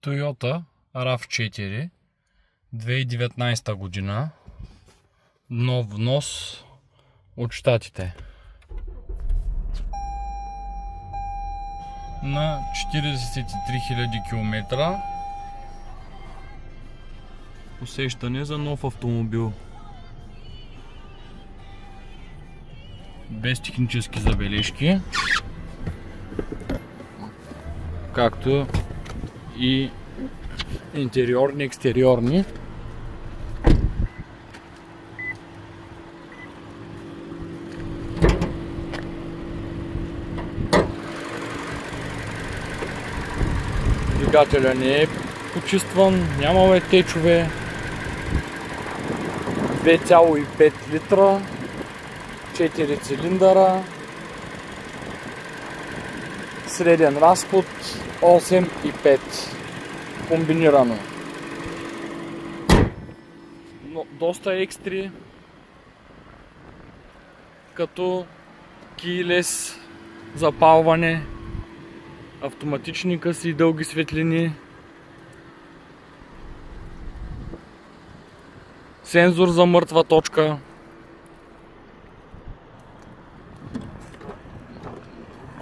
Toyota RAV4 2019 година, нов внос от щатите. На 43 000 км. Усещане за нов автомобил. Без технически забележки. Както и интериорни, екстериорни. Двигателя не е почистван, нямаме течове. 2,5 литра, 4 цилиндъра, среден разход 8,5 комбинирано. Но доста екстри, като keyless запалване, автоматични къси и дълги светлини, сензор за мъртва точка,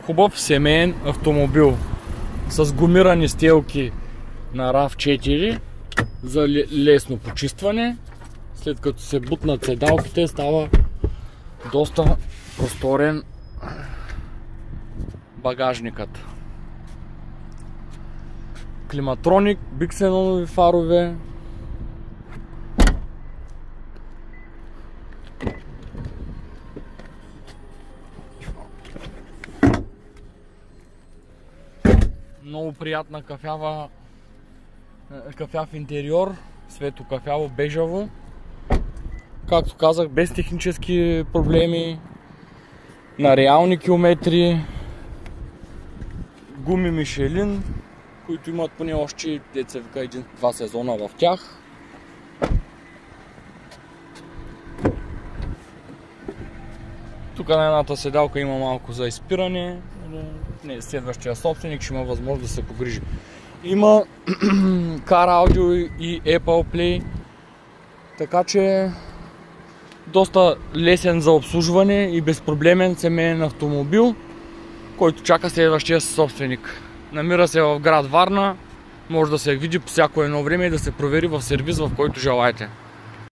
хубав семейен автомобил с гумирани стелки на RAV4 за лесно почистване. След като се бутнат седалките, става доста просторен багажникът. Климатроник, биксенонови фарове, много приятна кафяв интериор, светло кафяво, бежаво. Както казах, без технически проблеми, на реални километри, гуми Мишелин, които имат поне още един-два сезона в тях. Тук на едната седалка има малко за изпиране. Не, следващия собственик ще има възможност да се погрижи. Има Car Audio и Apple Play, така че доста лесен за обслужване и безпроблемен семейен автомобил, който чака следващия собственик. Намира се в град Варна, може да се види по всяко едно време и да се провери в сервиз, в който желаете.